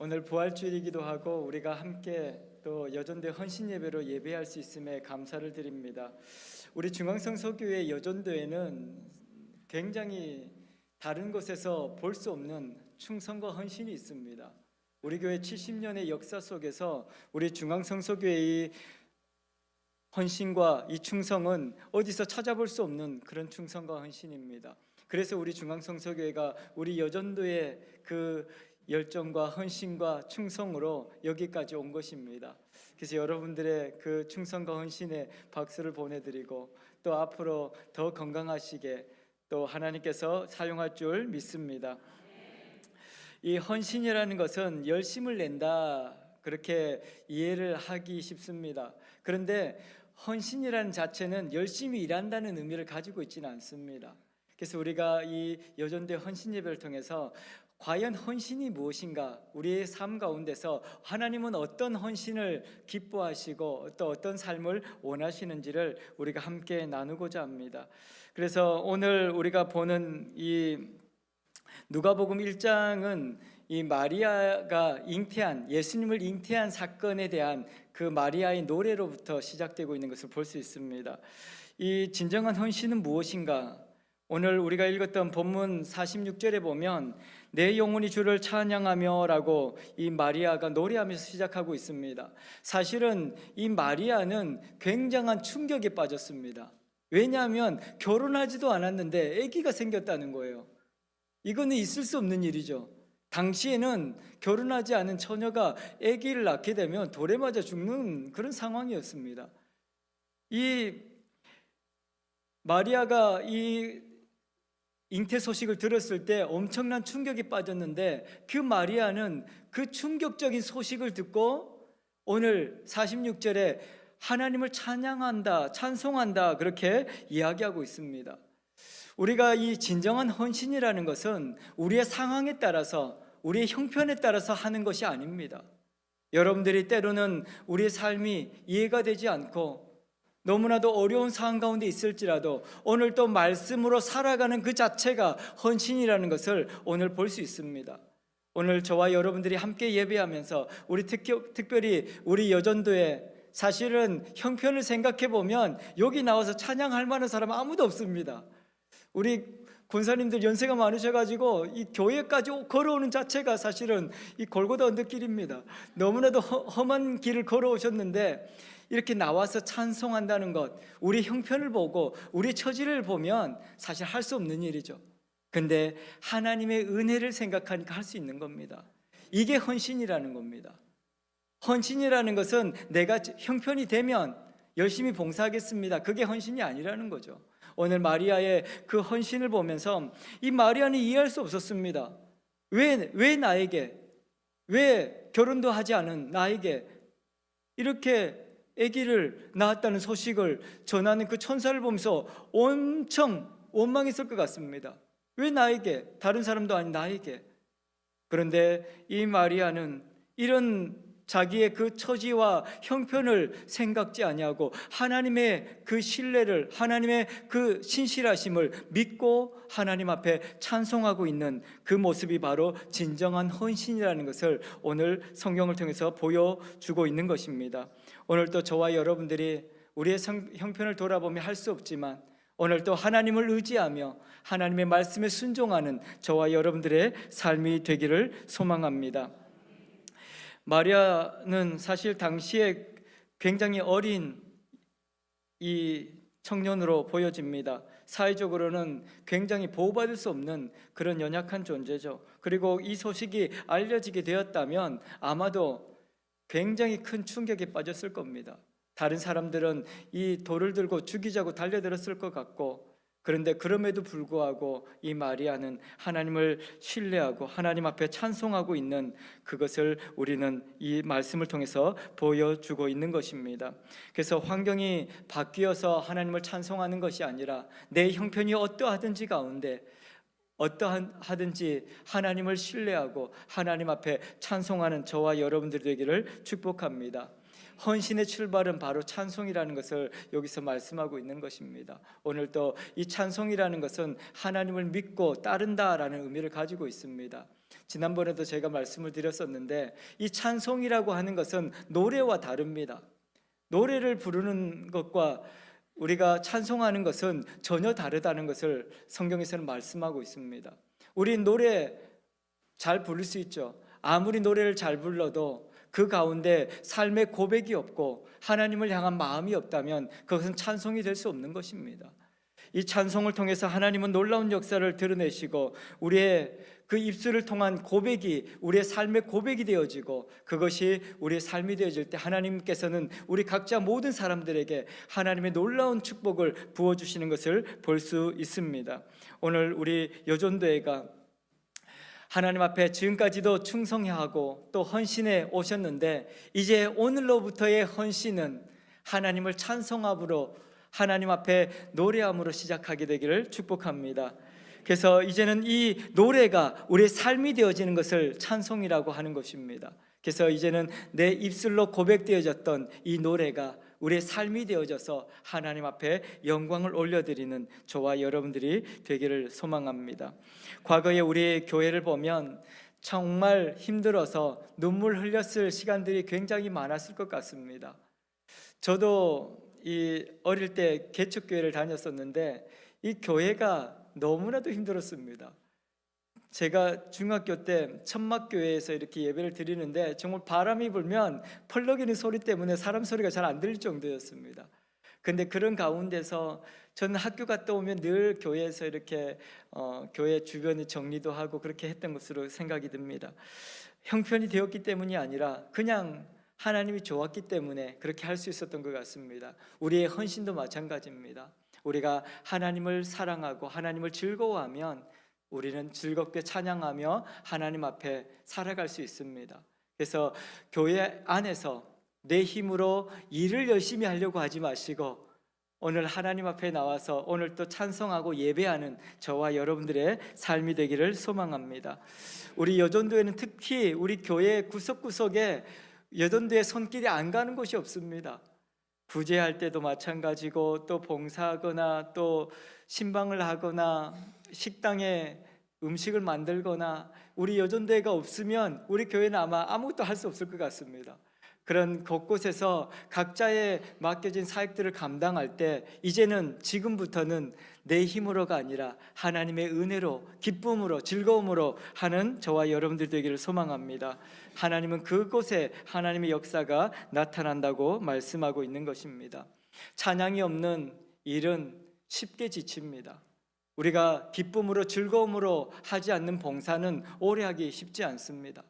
오늘 부활주일이기도 하고 우리가 함께 또 여전대 헌신 예배로 예배할 수 있음에 감사를 드립니다. 우리 중앙성서교회 여전도에는 굉장히 다른 곳에서 볼 수 없는 충성과 헌신이 있습니다. 우리 교회 70년의 역사 속에서 우리 중앙성서교회의 헌신과 이 충성은 어디서 찾아볼 수 없는 그런 충성과 헌신입니다. 그래서 우리 중앙성서교회가 우리 여전도의 그 열정과 헌신과 충성으로 여기까지 온 것입니다. 그래서 여러분들의 그 충성과 헌신에 박수를 보내드리고 또 앞으로 더 건강하시게 또 하나님께서 사용할 줄 믿습니다. 이 헌신이라는 것은 열심을 낸다, 그렇게 이해를 하기 쉽습니다. 그런데 헌신이라는 자체는 열심히 일한다는 의미를 가지고 있지는 않습니다. 그래서 우리가 이 여전대 헌신 예배를 통해서 과연 헌신이 무엇인가, 우리의 삶 가운데서 하나님은 어떤 헌신을 기뻐하시고 또 어떤 삶을 원하시는지를 우리가 함께 나누고자 합니다. 그래서 오늘 우리가 보는 이 누가복음 1장은 이 마리아가 잉태한, 예수님을 잉태한 사건에 대한 그 마리아의 노래로부터 시작되고 있는 것을 볼 수 있습니다. 이 진정한 헌신은 무엇인가? 오늘 우리가 읽었던 본문 46절에 보면 내 영혼이 주를 찬양하며 라고 이 마리아가 노래하면서 시작하고 있습니다. 사실은 이 마리아는 굉장한 충격에 빠졌습니다. 왜냐하면 결혼하지도 않았는데 아기가 생겼다는 거예요. 이거는 있을 수 없는 일이죠. 당시에는 결혼하지 않은 처녀가 아기를 낳게 되면 돌에 맞아 죽는 그런 상황이었습니다. 이 마리아가 이 잉태 소식을 들었을 때 엄청난 충격에 빠졌는데 그 마리아는 그 충격적인 소식을 듣고 오늘 46절에 하나님을 찬양한다, 찬송한다, 그렇게 이야기하고 있습니다. 우리가 이 진정한 헌신이라는 것은 우리의 상황에 따라서, 우리의 형편에 따라서 하는 것이 아닙니다. 여러분들이 때로는 우리의 삶이 이해가 되지 않고 너무나도 어려운 상황 가운데 있을지라도 오늘 또 말씀으로 살아가는 그 자체가 헌신이라는 것을 오늘 볼 수 있습니다. 오늘 저와 여러분들이 함께 예배하면서 우리 특별히 우리 여전도에 사실은 형편을 생각해 보면 여기 나와서 찬양할 만한 사람 아무도 없습니다. 우리 권사님들 연세가 많으셔가지고 이 교회까지 걸어오는 자체가 사실은 이 골고다 언덕길입니다. 너무나도 험한 길을 걸어오셨는데 이렇게 나와서 찬송한다는 것, 우리 형편을 보고 우리 처지를 보면 사실 할 수 없는 일이죠. 근데 하나님의 은혜를 생각하니까 할 수 있는 겁니다. 이게 헌신이라는 겁니다. 헌신이라는 것은 내가 형편이 되면 열심히 봉사하겠습니다, 그게 헌신이 아니라는 거죠. 오늘 마리아의 그 헌신을 보면서 이 마리아는 이해할 수 없었습니다. 왜 나에게, 왜 결혼도 하지 않은 나에게 이렇게 아기를 낳았다는 소식을 전하는 그 천사를 보면서 엄청 원망했을 것 같습니다. 왜 나에게, 다른 사람도 아닌 나에게. 그런데 이 마리아는 이런 자기의 그 처지와 형편을 생각지 아니하고 하나님의 그 신뢰를, 하나님의 그 신실하심을 믿고 하나님 앞에 찬송하고 있는 그 모습이 바로 진정한 헌신이라는 것을 오늘 성경을 통해서 보여주고 있는 것입니다. 오늘 또 저와 여러분들이 우리의 형편을 돌아보며 할 수 없지만 오늘 또 하나님을 의지하며 하나님의 말씀에 순종하는 저와 여러분들의 삶이 되기를 소망합니다. 마리아는 사실 당시에 굉장히 어린 이 청년으로 보여집니다. 사회적으로는 굉장히 보호받을 수 없는 그런 연약한 존재죠. 그리고 이 소식이 알려지게 되었다면 아마도 굉장히 큰 충격에 빠졌을 겁니다. 다른 사람들은 이 돌을 들고 죽이자고 달려들었을 것 같고, 그런데 그럼에도 불구하고 이 마리아는 하나님을 신뢰하고 하나님 앞에 찬송하고 있는 그것을 우리는 이 말씀을 통해서 보여주고 있는 것입니다. 그래서 환경이 바뀌어서 하나님을 찬송하는 것이 아니라 내 형편이 어떠하든지 가운데 어떠하든지 하나님을 신뢰하고 하나님 앞에 찬송하는 저와 여러분들이 되기를 축복합니다. 헌신의 출발은 바로 찬송이라는 것을 여기서 말씀하고 있는 것입니다. 오늘 또 이 찬송이라는 것은 하나님을 믿고 따른다라는 의미를 가지고 있습니다. 지난번에도 제가 말씀을 드렸었는데 이 찬송이라고 하는 것은 노래와 다릅니다. 노래를 부르는 것과 우리가 찬송하는 것은 전혀 다르다는 것을 성경에서는 말씀하고 있습니다. 우린 노래 잘 부를 수 있죠. 아무리 노래를 잘 불러도 그 가운데 삶의 고백이 없고 하나님을 향한 마음이 없다면 그것은 찬송이 될 수 없는 것입니다. 이 찬송을 통해서 하나님은 놀라운 역사를 드러내시고 우리의 그 입술을 통한 고백이 우리의 삶의 고백이 되어지고 그것이 우리의 삶이 되어질 때 하나님께서는 우리 각자 모든 사람들에게 하나님의 놀라운 축복을 부어주시는 것을 볼 수 있습니다. 오늘 우리 여전도회가 하나님 앞에 지금까지도 충성하고 또 헌신해 오셨는데 이제 오늘로부터의 헌신은 하나님을 찬송함으로 하나님 앞에 노래함으로 시작하게 되기를 축복합니다. 그래서 이제는 이 노래가 우리의 삶이 되어지는 것을 찬송이라고 하는 것입니다. 그래서 이제는 내 입술로 고백되어졌던 이 노래가 우리의 삶이 되어져서 하나님 앞에 영광을 올려드리는 저와 여러분들이 되기를 소망합니다. 과거에 우리 교회를 보면 정말 힘들어서 눈물 흘렸을 시간들이 굉장히 많았을 것 같습니다. 저도 이 어릴 때 개척교회를 다녔었는데 이 교회가 너무나도 힘들었습니다. 제가 중학교 때 천막교회에서 이렇게 예배를 드리는데 정말 바람이 불면 펄럭이는 소리 때문에 사람 소리가 잘 안 들릴 정도였습니다. 근데 그런 가운데서 저는 학교 갔다 오면 늘 교회에서 이렇게 교회 주변을 정리도 하고 그렇게 했던 것으로 생각이 듭니다. 형편이 되었기 때문이 아니라 그냥 하나님이 좋았기 때문에 그렇게 할 수 있었던 것 같습니다. 우리의 헌신도 마찬가지입니다. 우리가 하나님을 사랑하고 하나님을 즐거워하면 우리는 즐겁게 찬양하며 하나님 앞에 살아갈 수 있습니다. 그래서 교회 안에서 내 힘으로 일을 열심히 하려고 하지 마시고 오늘 하나님 앞에 나와서 오늘 또 찬송하고 예배하는 저와 여러분들의 삶이 되기를 소망합니다. 우리 여전도에는 특히 우리 교회 구석구석에 여전도에 손길이 안 가는 곳이 없습니다. 구제할 때도 마찬가지고 또 봉사하거나 또 신방을 하거나 식당에 음식을 만들거나 우리 여전도회가 없으면 우리 교회는 아마 아무것도 할 수 없을 것 같습니다. 그런 곳곳에서 각자의 맡겨진 사역들을 감당할 때 이제는 지금부터는 내 힘으로가 아니라 하나님의 은혜로 기쁨으로 즐거움으로 하는 저와 여러분들 되기를 소망합니다. 하나님은 그곳에 하나님의 역사가 나타난다고 말씀하고 있는 것입니다. 찬양이 없는 일은 쉽게 지칩니다. 우리가 기쁨으로 즐거움으로 하지 않는 봉사는 오래 하기 쉽지 않습니다.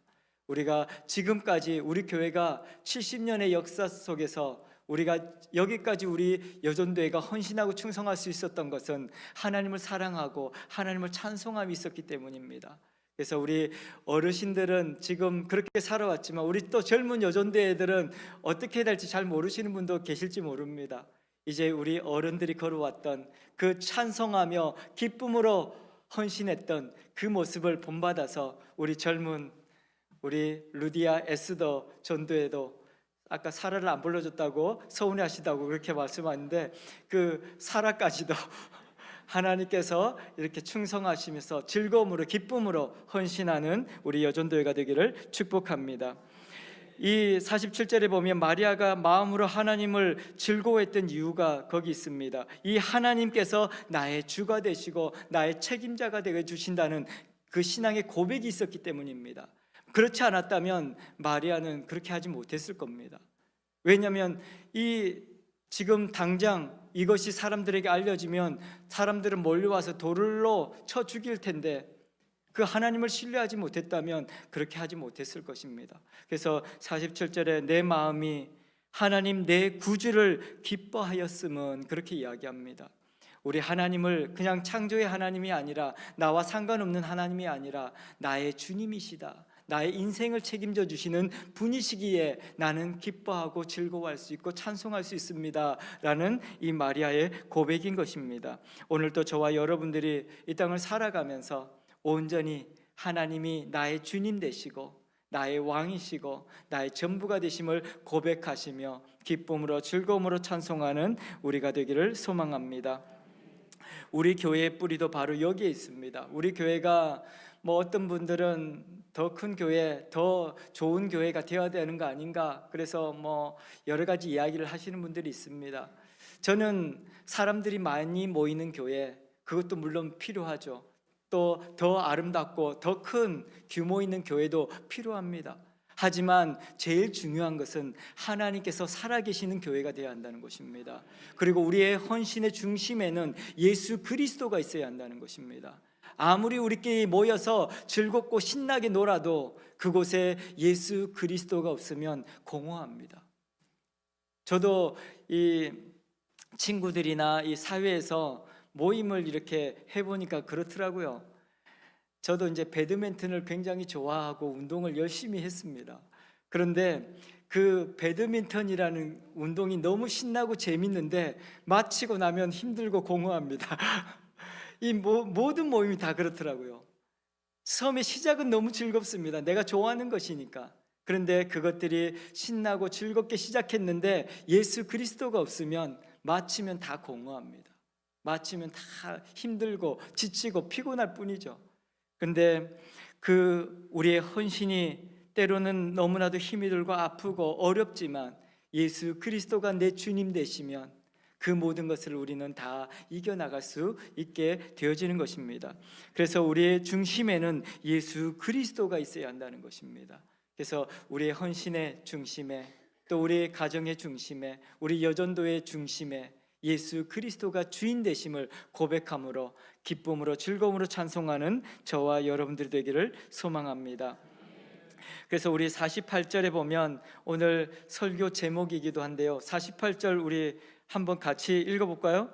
우리가 지금까지 우리 교회가 70년의 역사 속에서 우리가 여기까지 우리 여전도회가 헌신하고 충성할 수 있었던 것은 하나님을 사랑하고 하나님을 찬송함이 있었기 때문입니다. 그래서 우리 어르신들은 지금 그렇게 살아왔지만 우리 또 젊은 여전도회들은 어떻게 해야 될지 잘 모르시는 분도 계실지 모릅니다. 이제 우리 어른들이 걸어왔던 그 찬송하며 기쁨으로 헌신했던 그 모습을 본받아서 우리 젊은 우리 루디아 에스더 전도회도 아까 사라를 안 불러줬다고 서운해하시다고 그렇게 말씀하는데 그 사라까지도 하나님께서 이렇게 충성하시면서 즐거움으로 기쁨으로 헌신하는 우리 여전도회가 되기를 축복합니다. 이 47절에 보면 마리아가 마음으로 하나님을 즐거워했던 이유가 거기 있습니다. 이 하나님께서 나의 주가 되시고 나의 책임자가 되어 주신다는 그 신앙의 고백이 있었기 때문입니다. 그렇지 않았다면 마리아는 그렇게 하지 못했을 겁니다. 왜냐하면 이 지금 당장 이것이 사람들에게 알려지면 사람들은 몰려와서 돌로 쳐 죽일 텐데 그 하나님을 신뢰하지 못했다면 그렇게 하지 못했을 것입니다. 그래서 47절에 내 마음이 하나님 내 구주를 기뻐하였음은 그렇게 이야기합니다. 우리 하나님을 그냥 창조의 하나님이 아니라 나와 상관없는 하나님이 아니라 나의 주님이시다, 나의 인생을 책임져 주시는 분이시기에 나는 기뻐하고 즐거워할 수 있고 찬송할 수 있습니다 라는 이 마리아의 고백인 것입니다. 오늘도 저와 여러분들이 이 땅을 살아가면서 온전히 하나님이 나의 주님 되시고 나의 왕이시고 나의 전부가 되심을 고백하시며 기쁨으로 즐거움으로 찬송하는 우리가 되기를 소망합니다. 우리 교회의 뿌리도 바로 여기에 있습니다. 우리 교회가 어떤 분들은 더 큰 교회, 더 좋은 교회가 되어야 되는 거 아닌가? 그래서 뭐 여러 가지 이야기를 하시는 분들이 있습니다. 저는 사람들이 많이 모이는 교회, 그것도 물론 필요하죠. 또 더 아름답고 더 큰 규모 있는 교회도 필요합니다. 하지만 제일 중요한 것은 하나님께서 살아계시는 교회가 되어야 한다는 것입니다. 그리고 우리의 헌신의 중심에는 예수 그리스도가 있어야 한다는 것입니다. 아무리 우리끼리 모여서 즐겁고 신나게 놀아도 그곳에 예수 그리스도가 없으면 공허합니다. 저도 이 친구들이나 이 사회에서 모임을 이렇게 해보니까 그렇더라고요. 저도 이제 배드민턴을 굉장히 좋아하고 운동을 열심히 했습니다. 그런데 그 배드민턴이라는 운동이 너무 신나고 재밌는데 마치고 나면 힘들고 공허합니다. 이 모든 모임이 다 그렇더라고요. 처음에 시작은 너무 즐겁습니다. 내가 좋아하는 것이니까. 그런데 그것들이 신나고 즐겁게 시작했는데 예수 그리스도가 없으면 마치면 다 공허합니다. 마치면 다 힘들고 지치고 피곤할 뿐이죠. 근데 그 우리의 헌신이 때로는 너무나도 힘이 들고 아프고 어렵지만 예수 그리스도가 내 주님 되시면 그 모든 것을 우리는 다 이겨나갈 수 있게 되어지는 것입니다. 그래서 우리의 중심에는 예수 그리스도가 있어야 한다는 것입니다. 그래서 우리의 헌신의 중심에, 또 우리의 가정의 중심에, 우리 여전도의 중심에 예수 그리스도가 주인 되심을 고백함으로 기쁨으로 즐거움으로 찬송하는 저와 여러분들 되기를 소망합니다. 그래서 우리 48절에 보면 오늘 설교 제목이기도 한데요, 48절 우리 한번 같이 읽어볼까요?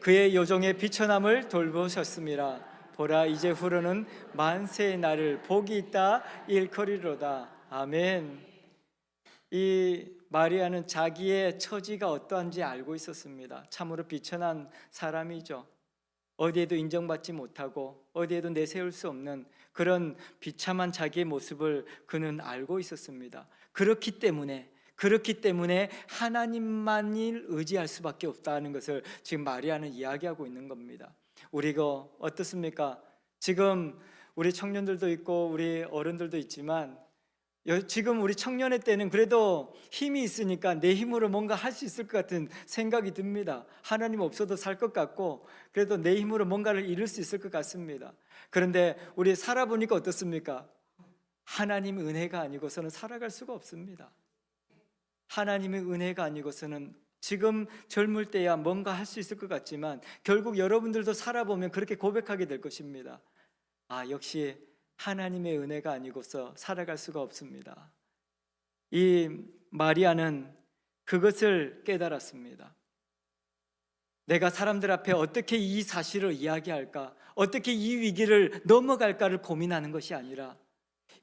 그의 여종의 비천함을 돌보셨습니다. 보라, 이제 후로는 만세의 날을 복이 있다 일컬이로다. 아멘. 이 마리아는 자기의 처지가 어떠한지 알고 있었습니다. 참으로 비천한 사람이죠. 어디에도 인정받지 못하고 어디에도 내세울 수 없는 그런 비참한 자기의 모습을 그는 알고 있었습니다. 그렇기 때문에 하나님만을 의지할 수밖에 없다는 것을 지금 마리아는 이야기하고 있는 겁니다. 우리가 어떻습니까? 지금 우리 청년들도 있고 우리 어른들도 있지만 지금 우리 청년의 때는 그래도 힘이 있으니까 내 힘으로 뭔가 할 수 있을 것 같은 생각이 듭니다. 하나님 없어도 살 것 같고 그래도 내 힘으로 뭔가를 이룰 수 있을 것 같습니다. 그런데 우리 살아보니까 어떻습니까? 하나님의 은혜가 아니고서는 살아갈 수가 없습니다. 하나님의 은혜가 아니고서는 지금 젊을 때야 뭔가 할 수 있을 것 같지만 결국 여러분들도 살아보면 그렇게 고백하게 될 것입니다. 아, 역시 하나님의 은혜가 아니고서 살아갈 수가 없습니다. 이 마리아는 그것을 깨달았습니다. 내가 사람들 앞에 어떻게 이 사실을 이야기할까, 어떻게 이 위기를 넘어갈까를 고민하는 것이 아니라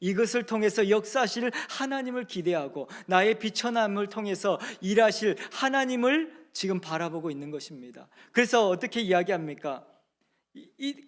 이것을 통해서 역사하실 하나님을 기대하고 나의 비천함을 통해서 일하실 하나님을 지금 바라보고 있는 것입니다. 그래서 어떻게 이야기합니까?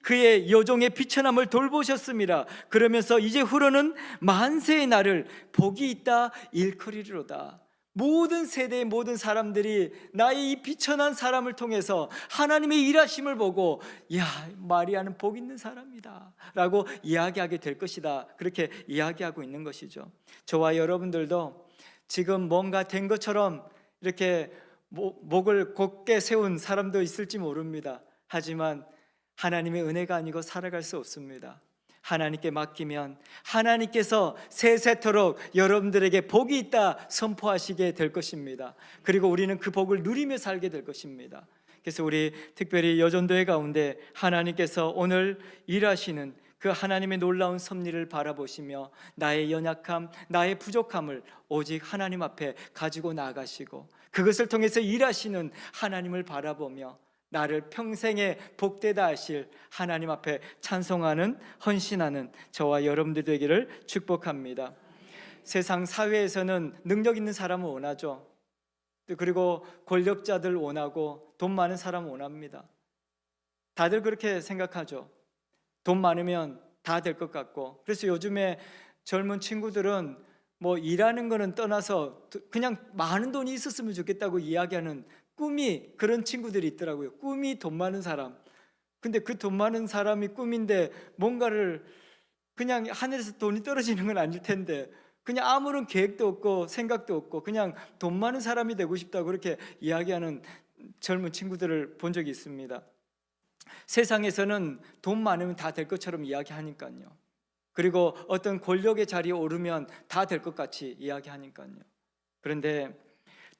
그의 여종의 비천함을 돌보셨습니다. 그러면서 이제 후로는 만세의 날을 복이 있다 일컬이리로다. 모든 세대의 모든 사람들이 나의 이 비천한 사람을 통해서 하나님의 일하심을 보고 야, 마리아는 복 있는 사람이다 라고 이야기하게 될 것이다, 그렇게 이야기하고 있는 것이죠. 저와 여러분들도 지금 뭔가 된 것처럼 이렇게 목을 곧게 세운 사람도 있을지 모릅니다. 하지만 하나님의 은혜가 아니고 살아갈 수 없습니다. 하나님께 맡기면 하나님께서 세세토록 여러분들에게 복이 있다 선포하시게 될 것입니다. 그리고 우리는 그 복을 누리며 살게 될 것입니다. 그래서 우리 특별히 여전도회 가운데 하나님께서 오늘 일하시는 그 하나님의 놀라운 섭리를 바라보시며 나의 연약함, 나의 부족함을 오직 하나님 앞에 가지고 나가시고 그것을 통해서 일하시는 하나님을 바라보며 나를 평생에 복되다 하실 하나님 앞에 찬송하는, 헌신하는 저와 여러분들 되기를 축복합니다. 세상 사회에서는 능력 있는 사람을 원하죠. 그리고 권력자들 원하고 돈 많은 사람 원합니다. 다들 그렇게 생각하죠. 돈 많으면 다 될 것 같고. 그래서 요즘에 젊은 친구들은 뭐 일하는 거는 떠나서 그냥 많은 돈이 있었으면 좋겠다고 이야기하는 꿈이, 그런 친구들이 있더라고요. 꿈이 돈 많은 사람. 근데 그 돈 많은 사람이 꿈인데 뭔가를 그냥 하늘에서 돈이 떨어지는 건 아닐 텐데 그냥 아무런 계획도 없고 생각도 없고 그냥 돈 많은 사람이 되고 싶다고 그렇게 이야기하는 젊은 친구들을 본 적이 있습니다. 세상에서는 돈 많으면 다 될 것처럼 이야기하니까요. 그리고 어떤 권력의 자리에 오르면 다 될 것 같이 이야기하니까요. 그런데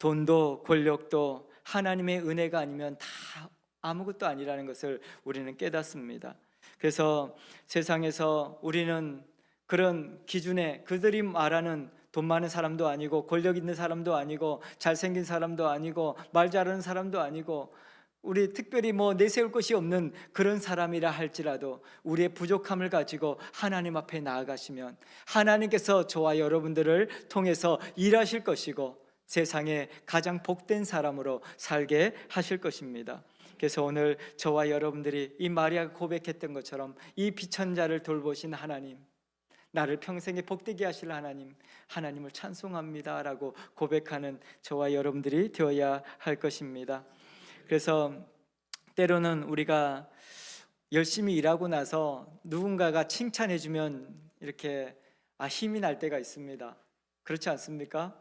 돈도 권력도 하나님의 은혜가 아니면 다 아무것도 아니라는 것을 우리는 깨닫습니다. 그래서 세상에서 우리는 그런 기준에 그들이 말하는 돈 많은 사람도 아니고 권력 있는 사람도 아니고 잘생긴 사람도 아니고 말 잘하는 사람도 아니고 우리 특별히 뭐 내세울 것이 없는 그런 사람이라 할지라도 우리의 부족함을 가지고 하나님 앞에 나아가시면 하나님께서 저와 여러분들을 통해서 일하실 것이고 세상에 가장 복된 사람으로 살게 하실 것입니다. 그래서 오늘 저와 여러분들이 이 마리아가 고백했던 것처럼 이 비천자를 돌보신 하나님, 나를 평생에 복되게 하실 하나님, 하나님을 찬송합니다라고 고백하는 저와 여러분들이 되어야 할 것입니다. 그래서 때로는 우리가 열심히 일하고 나서 누군가가 칭찬해 주면 이렇게 힘이 날 때가 있습니다. 그렇지 않습니까?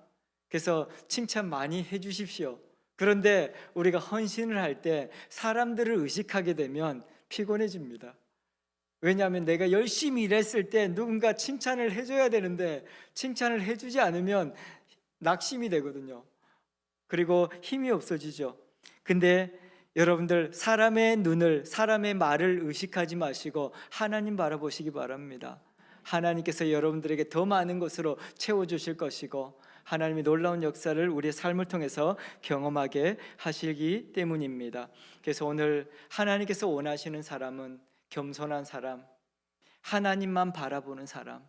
그래서 칭찬 많이 해 주십시오. 그런데 우리가 헌신을 할 때 사람들을 의식하게 되면 피곤해집니다. 왜냐하면 내가 열심히 일했을 때 누군가 칭찬을 해줘야 되는데 칭찬을 해주지 않으면 낙심이 되거든요. 그리고 힘이 없어지죠. 근데 여러분들 사람의 눈을, 사람의 말을 의식하지 마시고 하나님 바라보시기 바랍니다. 하나님께서 여러분들에게 더 많은 것으로 채워주실 것이고 하나님의 놀라운 역사를 우리의 삶을 통해서 경험하게 하시기 때문입니다. 그래서 오늘 하나님께서 원하시는 사람은 겸손한 사람, 하나님만 바라보는 사람,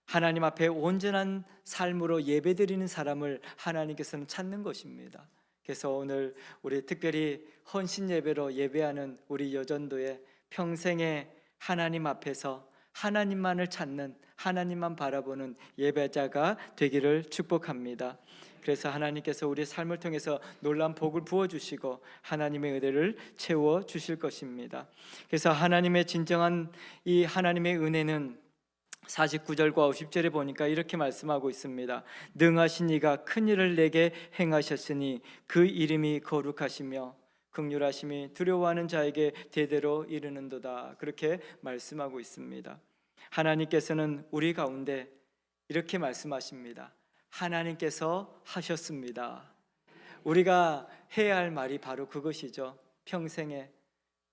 하나님 앞에 온전한 삶으로 예배드리는 사람을 하나님께서는 찾는 것입니다. 그래서 오늘 우리 특별히 헌신 예배로 예배하는 우리 여전도에 평생에 하나님 앞에서 하나님만을 찾는, 하나님만 바라보는 예배자가 되기를 축복합니다. 그래서 하나님께서 우리의 삶을 통해서 놀라운 복을 부어주시고 하나님의 은혜를 채워주실 것입니다. 그래서 하나님의 진정한 이 하나님의 은혜는 49절과 50절에 보니까 이렇게 말씀하고 있습니다. 능하신 이가 큰 일을 내게 행하셨으니 그 이름이 거룩하시며 긍휼하심이 두려워하는 자에게 대대로 이르는도다. 그렇게 말씀하고 있습니다. 하나님께서는 우리 가운데 이렇게 말씀하십니다. 하나님께서 하셨습니다. 우리가 해야 할 말이 바로 그것이죠. 평생에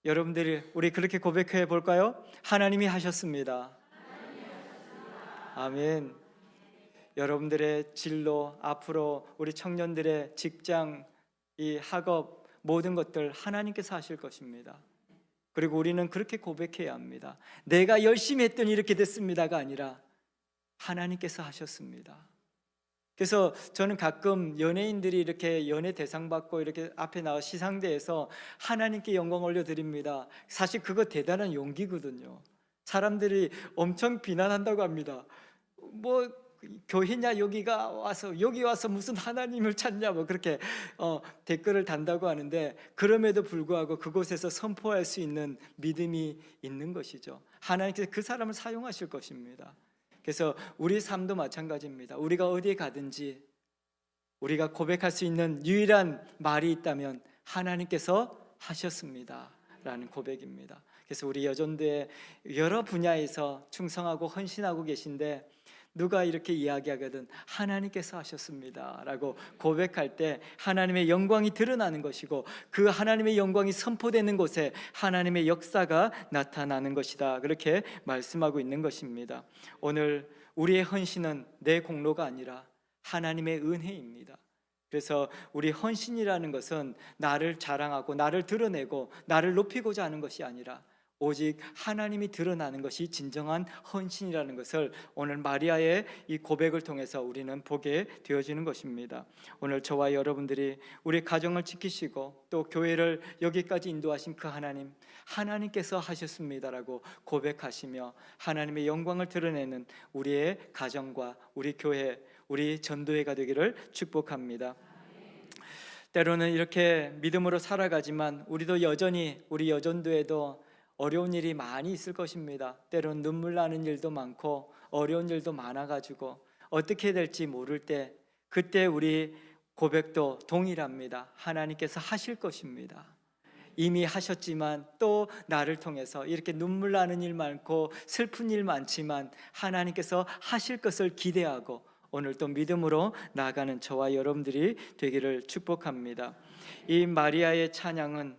여러분들이 우리 그렇게 고백해 볼까요? 하나님이 하셨습니다. 아멘. 여러분들의 진로, 앞으로 우리 청년들의 직장, 이 학업 모든 것들 하나님께서 하실 것입니다. 그리고 우리는 그렇게 고백해야 합니다. 내가 열심히 했더니 이렇게 됐습니다가 아니라 하나님께서 하셨습니다. 그래서 저는 가끔 연예인들이 이렇게 연예 대상 받고 이렇게 앞에 나와 시상대에서 하나님께 영광 올려드립니다. 사실 그거 대단한 용기거든요. 사람들이 엄청 비난한다고 합니다. 뭐 교회냐 여기 와서 무슨 하나님을 찾냐 뭐 그렇게 댓글을 단다고 하는데 그럼에도 불구하고 그곳에서 선포할 수 있는 믿음이 있는 것이죠. 하나님께서 그 사람을 사용하실 것입니다. 그래서 우리 삶도 마찬가지입니다. 우리가 어디에 가든지 우리가 고백할 수 있는 유일한 말이 있다면 하나님께서 하셨습니다 라는 고백입니다. 그래서 우리 여전도의 여러 분야에서 충성하고 헌신하고 계신데 누가 이렇게 이야기하거든 하나님께서 하셨습니다 라고 고백할 때 하나님의 영광이 드러나는 것이고 그 하나님의 영광이 선포되는 곳에 하나님의 역사가 나타나는 것이다, 그렇게 말씀하고 있는 것입니다. 오늘 우리의 헌신은 내 공로가 아니라 하나님의 은혜입니다. 그래서 우리 헌신이라는 것은 나를 자랑하고 나를 드러내고 나를 높이고자 하는 것이 아니라 오직 하나님이 드러나는 것이 진정한 헌신이라는 것을 오늘 마리아의 이 고백을 통해서 우리는 보게 되어지는 것입니다. 오늘 저와 여러분들이 우리 가정을 지키시고 또 교회를 여기까지 인도하신 그 하나님께서 하셨습니다라고 고백하시며 하나님의 영광을 드러내는 우리의 가정과 우리 교회, 우리 전도회가 되기를 축복합니다. 때로는 이렇게 믿음으로 살아가지만 우리도 여전히 우리 여전도에도 어려운 일이 많이 있을 것입니다. 때론 눈물 나는 일도 많고 어려운 일도 많아가지고 어떻게 될지 모를 때, 그때 우리 고백도 동일합니다. 하나님께서 하실 것입니다. 이미 하셨지만 또 나를 통해서 이렇게 눈물 나는 일 많고 슬픈 일 많지만 하나님께서 하실 것을 기대하고 오늘 또 믿음으로 나아가는 저와 여러분들이 되기를 축복합니다. 이 마리아의 찬양은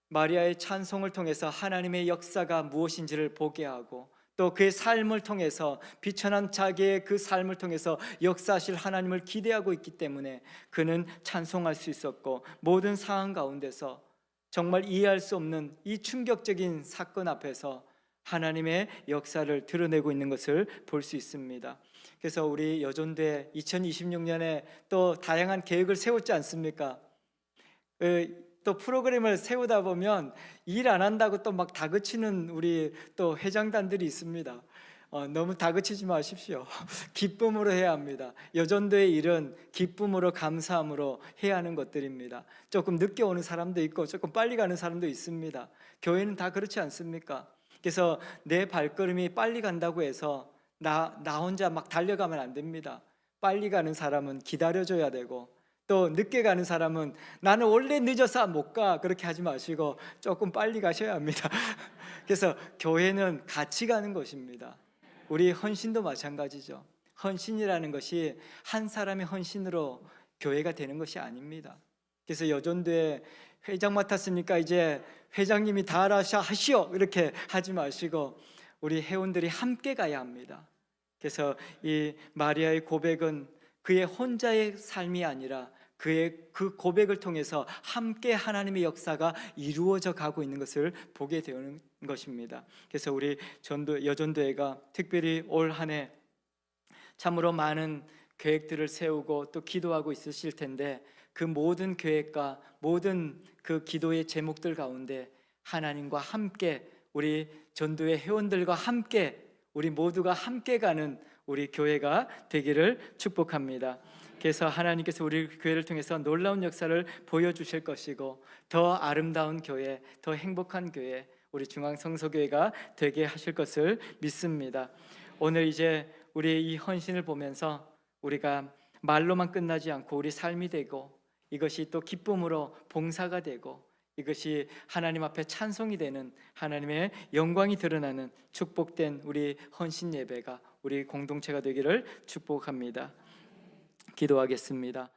마리아의 찬송을 통해서 하나님의 역사가 무엇인지를 보게 하고 또 그의 삶을 통해서 비천한 자기의 그 삶을 통해서 역사하실 하나님을 기대하고 있기 때문에 그는 찬송할 수 있었고, 모든 상황 가운데서 정말 이해할 수 없는 이 충격적인 사건 앞에서 하나님의 역사를 드러내고 있는 것을 볼 수 있습니다. 그래서 우리 여존대 2026년에 또 다양한 계획을 세웠지 않습니까? 또 프로그램을 세우다 보면 일 안 한다고 또 막 다그치는 우리 또 회장단들이 있습니다. 너무 다그치지 마십시오. 기쁨으로 해야 합니다. 여전도의 일은 기쁨으로 감사함으로 해야 하는 것들입니다. 조금 늦게 오는 사람도 있고 조금 빨리 가는 사람도 있습니다. 교회는 다 그렇지 않습니까? 그래서 내 발걸음이 빨리 간다고 해서 나 혼자 막 달려가면 안 됩니다. 빨리 가는 사람은 기다려줘야 되고, 또 늦게 가는 사람은 나는 원래 늦어서 못 가, 그렇게 하지 마시고 조금 빨리 가셔야 합니다. 그래서 교회는 같이 가는 것입니다. 우리 헌신도 마찬가지죠. 헌신이라는 것이 한 사람의 헌신으로 교회가 되는 것이 아닙니다. 그래서 여존도에 회장 맡았으니까 이제 회장님이 다 알아서 하시오, 이렇게 하지 마시고 우리 회원들이 함께 가야 합니다. 그래서 이 마리아의 고백은 그의 혼자의 삶이 아니라 그의 그 고백을 통해서 함께 하나님의 역사가 이루어져 가고 있는 것을 보게 되는 것입니다. 그래서 우리 여전도회가 특별히 올 한 해 참으로 많은 계획들을 세우고 또 기도하고 있으실 텐데, 그 모든 계획과 모든 그 기도의 제목들 가운데 하나님과 함께, 우리 전도회 회원들과 함께, 우리 모두가 함께 가는 우리 교회가 되기를 축복합니다. 그래서 하나님께서 우리 교회를 통해서 놀라운 역사를 보여주실 것이고, 더 아름다운 교회, 더 행복한 교회, 우리 중앙성서교회가 되게 하실 것을 믿습니다. 오늘 이제 우리 이 헌신을 보면서 우리가 말로만 끝나지 않고 우리 삶이 되고, 이것이 또 기쁨으로 봉사가 되고, 이것이 하나님 앞에 찬송이 되는, 하나님의 영광이 드러나는 축복된 우리 헌신 예배가, 우리 공동체가 되기를 축복합니다. 기도하겠습니다.